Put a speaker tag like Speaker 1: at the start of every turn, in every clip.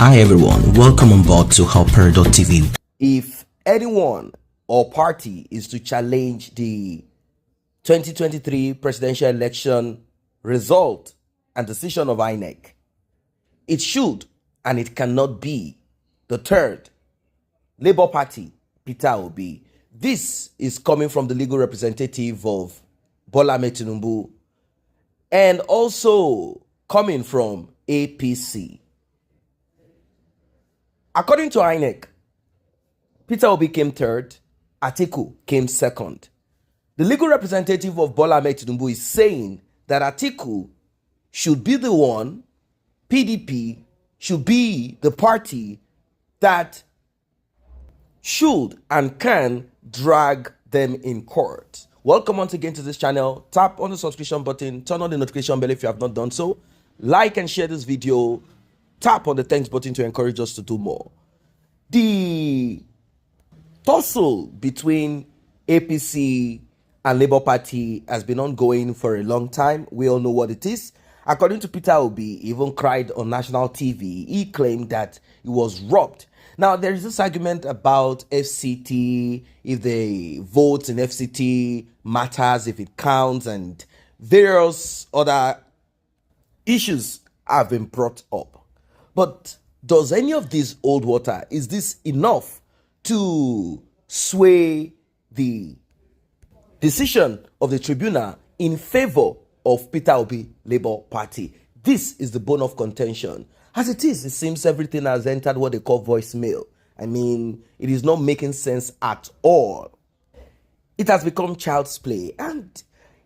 Speaker 1: Hi everyone, welcome on board to Helper.tv.
Speaker 2: If anyone or party is to challenge the 2023 presidential election result and decision of INEC, it should and it cannot be the third Labour Party, Peter Obi. This is coming from the legal representative of Bola Ahmed Tinubu and also coming from APC. According to INEC, Peter Obi came third, Atiku came second. The legal representative of Bola Ahmed Tinubu is saying that Atiku should be the one, PDP should be the party that should and can drag them in court. Welcome once again to this channel. Tap on the subscription button, turn on the notification bell if you have not done so. Like and share this video. Tap on the thanks button to encourage us to do more. The tussle between APC and Labour Party has been ongoing for a long time. We all know what it is. According to Peter Obi, he even cried on national TV. He claimed that he was robbed. Now, there is this argument about FCT, if the votes in FCT matters, if it counts, and various other issues have been brought up. But does any of this hold water? Is this enough to sway the decision of the tribunal in favor of Peter Obi Labour Party? This is the bone of contention. As it is, it seems everything has entered what they call voicemail. I mean, it is not making sense at all. It has become child's play, and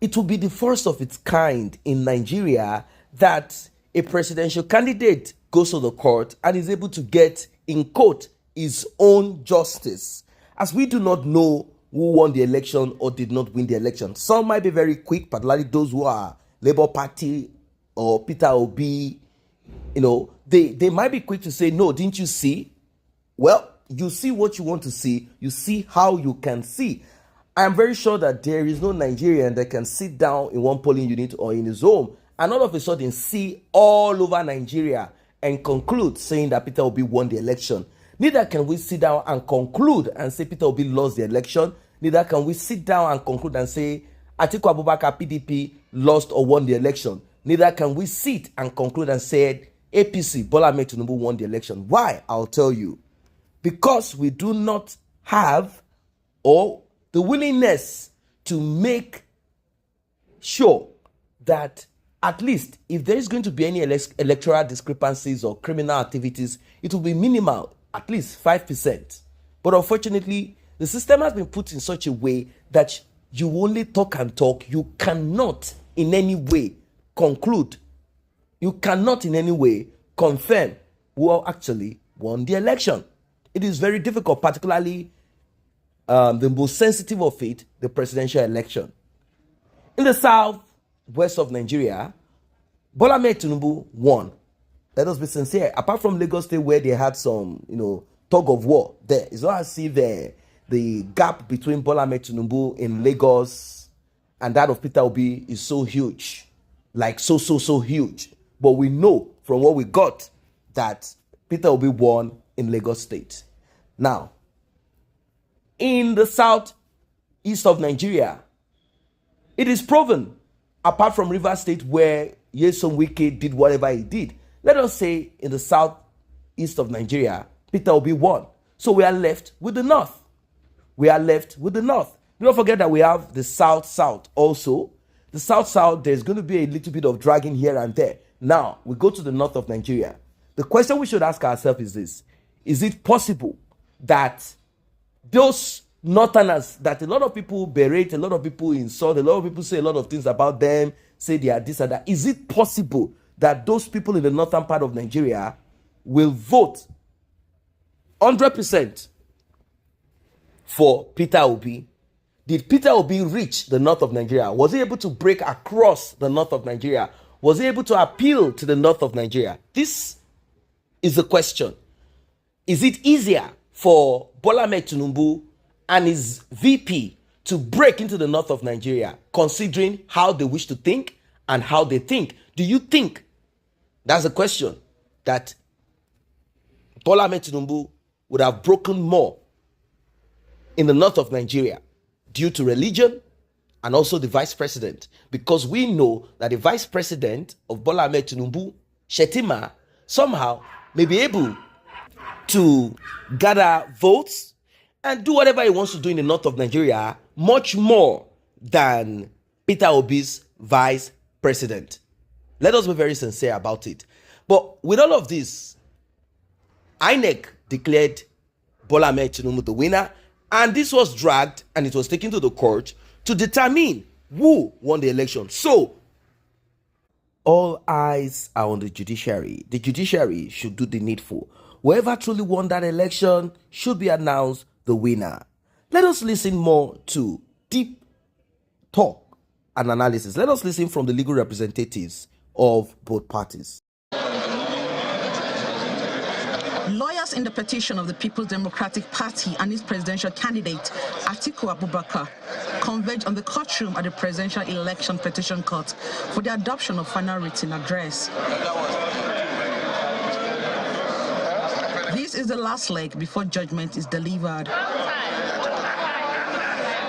Speaker 2: it will be the first of its kind in Nigeria that a presidential candidate goes to the court and is able to get, in quote, his own justice. As we do not know who won the election or did not win the election. Some might be very quick, particularly those who are Labour Party or Peter Obi. You know, they might be quick to say, no, didn't you see? Well, you see what you want to see. You see how you can see. I am very sure that there is no Nigerian that can sit down in one polling unit or in his home and all of a sudden see all over Nigeria and conclude saying that Peter Obi won the election. Neither can we sit down and conclude and say Peter Obi lost the election. Neither can we sit down and conclude and say Atiku Abubakar PDP lost or won the election. Neither can we sit and conclude and say APC Bola Ahmed Tinubu won the election. Why? I'll tell you. Because we do not have or the willingness to make sure that at least if there is going to be any electoral discrepancies or criminal activities, it will be minimal, at least 5%. But unfortunately, the system has been put in such a way that you only talk and talk. You cannot in any way conclude. You cannot in any way confirm who actually won the election. It is very difficult, particularly the most sensitive of it, the presidential election. In the southwest of Nigeria, Bola Ahmed Tinubu won. Let us be sincere. Apart from Lagos State, where they had some, tug of war there, it's not as if the gap between Bola Ahmed Tinubu in Lagos and that of Peter Obi is so huge, like so huge. But we know from what we got that Peter Obi won in Lagos State. Now, in the southeast of Nigeria, it is proven, apart from Rivers State where Nyesom Wike did whatever he did, let us say in the southeast of Nigeria, Peter Obi won. So we are left with the north. Don't forget that we have the south also. The south, there's going to be a little bit of dragging here and there. Now, we go to the north of Nigeria. The question we should ask ourselves is this. Is it possible that those northerners that a lot of people berate, a lot of people insult, a lot of people say a lot of things about them, say they are this and that, is it possible that those people in the northern part of Nigeria will vote 100% for Peter Obi? Did Peter Obi reach the north of Nigeria? Was he able to break across the north of Nigeria? Was he able to appeal to the north of Nigeria? This is the question. Is it easier for Bola Ahmed Tinubu and his VP to break into the north of Nigeria, considering how they wish to think and how they think? Do you think, that's a question, that Bola Ahmed Tinubu would have broken more in the north of Nigeria due to religion and also the vice president, because we know that the vice president of Bola Ahmed Tinubu, Shetima, somehow may be able to gather votes and do whatever he wants to do in the north of Nigeria much more than Peter Obi's vice president. Let us be very sincere about it. But with all of this, INEC declared Bola Ahmed Tinubu the winner, and this was dragged and it was taken to the court to determine who won the election. So, all eyes are on the judiciary. The judiciary should do the needful. Whoever truly won that election should be announced the winner. Let us listen more to deep talk and analysis. Let us listen from the legal representatives of both parties.
Speaker 3: Lawyers in the petition of the People's Democratic Party and its presidential candidate, Atiku Abubakar, converged on the courtroom at the Presidential Election Petition Court for the adoption of final written address. This is the last leg before judgment is delivered.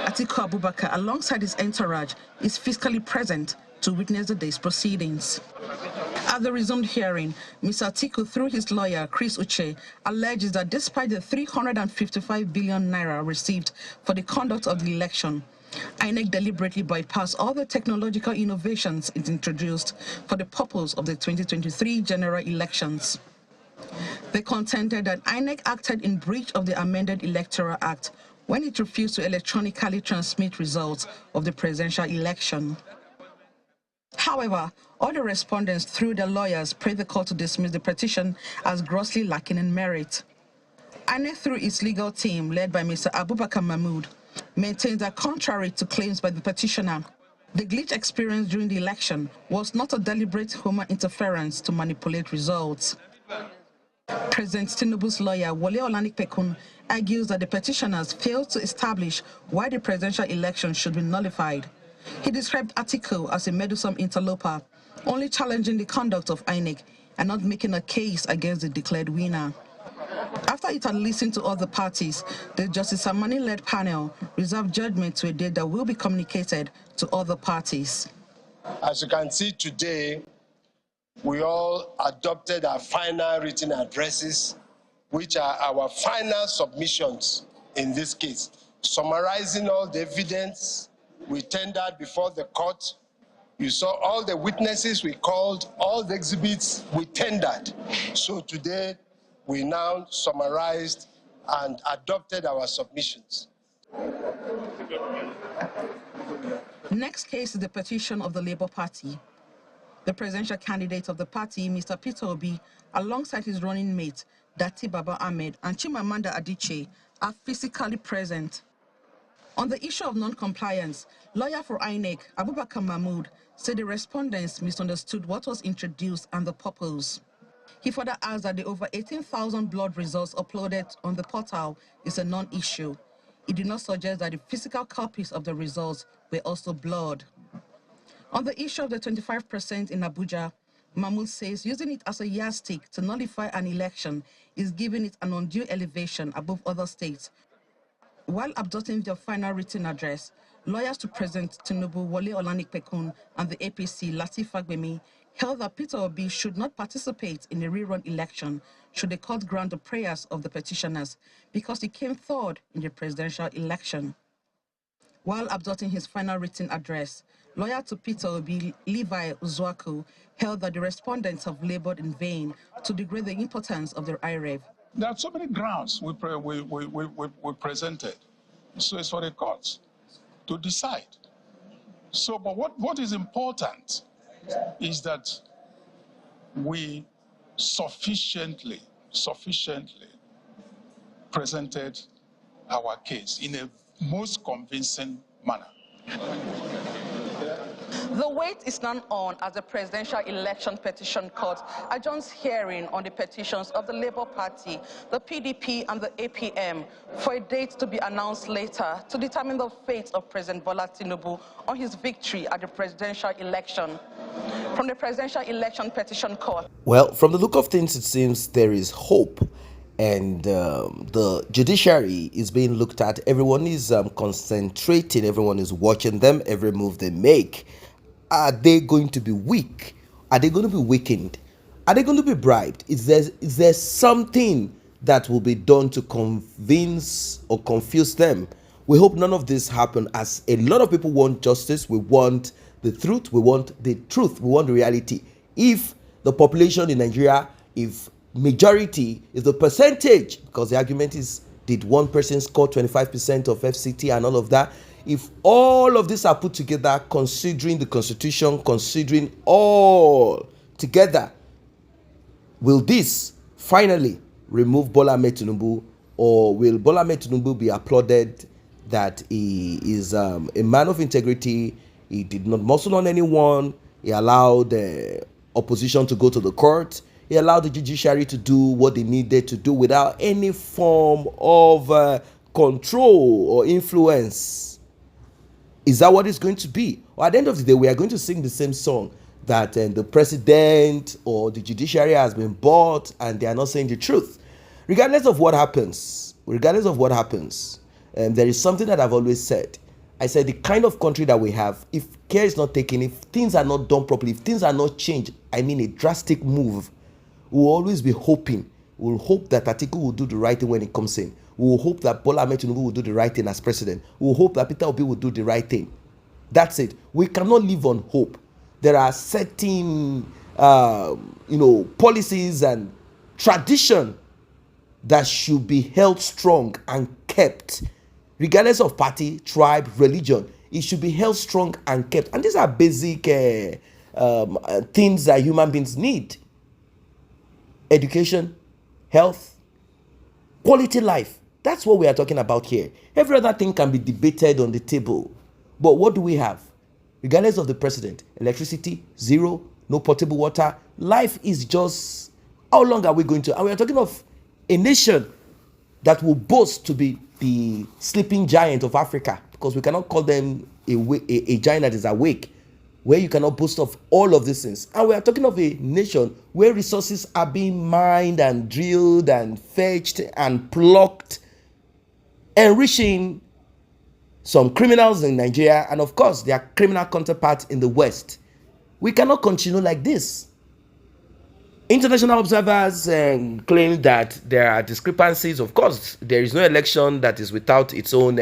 Speaker 3: Atiku Abubakar, alongside his entourage, is physically present to witness the day's proceedings. At the resumed hearing, Mr. Atiku, through his lawyer, Chris Uche, alleges that despite the 355 billion naira received for the conduct of the election, INEC deliberately bypassed all the technological innovations it introduced for the purpose of the 2023 general elections. They contended that INEC acted in breach of the amended Electoral Act when it refused to electronically transmit results of the presidential election. However, all the respondents, through their lawyers, prayed the court to dismiss the petition as grossly lacking in merit. INEC, through its legal team, led by Mr. Abubakar Mahmood, maintains that contrary to claims by the petitioner, the glitch experienced during the election was not a deliberate human interference to manipulate results. President Tinubu's lawyer, Wole Olanipekun, argues that the petitioners failed to establish why the presidential election should be nullified. He described Atiku as a meddlesome interloper, only challenging the conduct of INEC and not making a case against the declared winner. After it had listened to other parties, the Justice Samani-led panel reserved judgment to a date that will be communicated to other parties.
Speaker 4: As you can see today, we all adopted our final written addresses, which are our final submissions in this case, summarizing all the evidence we tendered before the court. You saw all the witnesses we called, all the exhibits we tendered. So today, we now summarized and adopted our submissions.
Speaker 3: Next case is the petition of the Labour Party. The presidential candidate of the party, Mr. Peter Obi, alongside his running mate, Dati Baba Ahmed and Chimamanda Adichie, are physically present. On the issue of non-compliance, lawyer for INEC, Abubakar Mahmood, said the respondents misunderstood what was introduced and the purpose. He further asked that the over 18,000 blood results uploaded on the portal is a non-issue. It did not suggest that the physical copies of the results were also blood. On the issue of the 25% in Abuja, Mahmood says using it as a yardstick to nullify an election is giving it an undue elevation above other states. While adopting their final written address, lawyers to President Tinubu, Wole Olanipekun, and the APC, Lateef Fagbemi, held that Peter Obi should not participate in a rerun election should the court grant the prayers of the petitioners because he came third in the presidential election. While adopting his final written address, lawyer to Peter Obi, Levi Uzuaku, held that the respondents have labored in vain to degrade the importance of their IREV.
Speaker 5: There are so many grounds we presented. So it's for the courts to decide. So, but what is important is that we sufficiently presented our case in a most convincing manner.
Speaker 3: The wait is now on as the Presidential Election Petition Court adjourns hearing on the petitions of the Labour Party, the PDP and the APM for a date to be announced later to determine the fate of President Bola Tinubu on his victory at the presidential election. From the Presidential Election Petition Court.
Speaker 2: Well, from the look of things, it seems there is hope and the judiciary is being looked at. Everyone is concentrating, everyone is watching them, every move they make. Are they going to be weak? Are they going to be weakened? Are they going to be bribed? Is there something that will be done to convince or confuse them? We hope none of this happen, as a lot of people want justice. We want the truth. We want the truth. We want the reality. If the population in Nigeria, if majority is the percentage, because the argument is, did one person score 25% of FCT and all of that? If all of these are put together, considering the constitution, considering all together, will this finally remove Bola Ahmed Tinubu, or will Bola Ahmed Tinubu be applauded that he is a man of integrity? He did not muscle on anyone. He allowed the opposition to go to the court. He allowed the judiciary to do what they needed to do without any form of control or influence. Is that what it's going to be? Or at the end of the day, we are going to sing the same song that the president or the judiciary has been bought and they are not saying the truth. Regardless of what happens, there is something that I've always said. I said the kind of country that we have, if care is not taken, if things are not done properly, if things are not changed, I mean a drastic move, we'll always be hoping. We'll hope that Atiku will do the right thing when it comes in. We'll hope that Bola Ahmed Tinubu will do the right thing as president. We'll hope that Peter Obi will do the right thing. That's it. We cannot live on hope. There are certain, policies and tradition that should be held strong and kept, regardless of party, tribe, religion. It should be held strong and kept. And these are basic things that human beings need: education, health, quality life. That's what we are talking about here. Every other thing can be debated on the table. But what do we have? Regardless of the president, electricity, zero, no potable water. Life is just, how long are we going to? And we are talking of a nation that will boast to be the sleeping giant of Africa, because we cannot call them a giant that is awake, where you cannot boast of all of these things. And we are talking of a nation where resources are being mined and drilled and fetched and plucked, enriching some criminals in Nigeria and, of course, their criminal counterparts in the West. We cannot continue like this. International observers claim that there are discrepancies. Of course, there is no election that is without its own,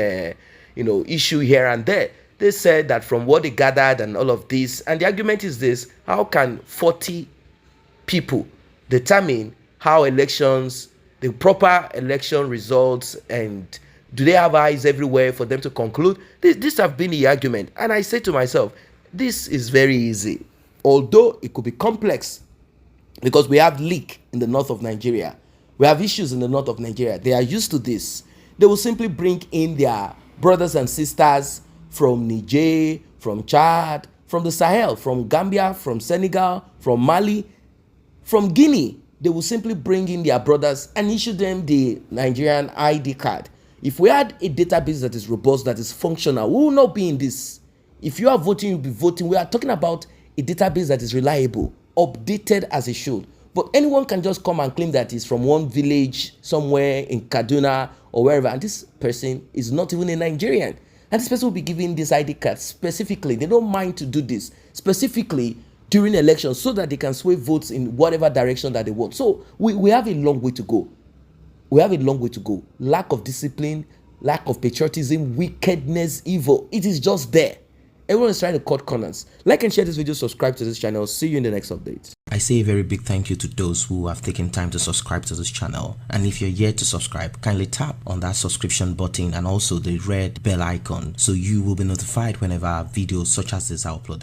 Speaker 2: issue here and there. They said that from what they gathered and all of this, and the argument is this: how can 40 people determine how elections, the proper election results, and do they have eyes everywhere for them to conclude? This have been the argument. And I say to myself, this is very easy, although it could be complex, because we have leak in the north of Nigeria. We have issues in the north of Nigeria. They are used to this. They will simply bring in their brothers and sisters from Niger, from Chad, from the Sahel, from Gambia, from Senegal, from Mali, from Guinea. They will simply bring in their brothers and issue them the Nigerian ID card. If we had a database that is robust, that is functional, we will not be in this. If you are voting, you'll be voting. We are talking about a database that is reliable, updated as it should. But anyone can just come and claim that he's from one village somewhere in Kaduna or wherever, and this person is not even a Nigerian. And this person will be given this ID card specifically. They don't mind to do this specifically during elections so that they can sway votes in whatever direction that they want. So we have a long way to go. We have a long way to go. Lack of discipline, lack of patriotism, wickedness, evil. It is just there. Everyone is trying to cut corners. Like and share this video, subscribe to this channel. See you in the next update.
Speaker 1: I say a very big thank you to those who have taken time to subscribe to this channel. And if you're yet to subscribe, kindly tap on that subscription button and also the red bell icon so you will be notified whenever videos such as this are uploaded.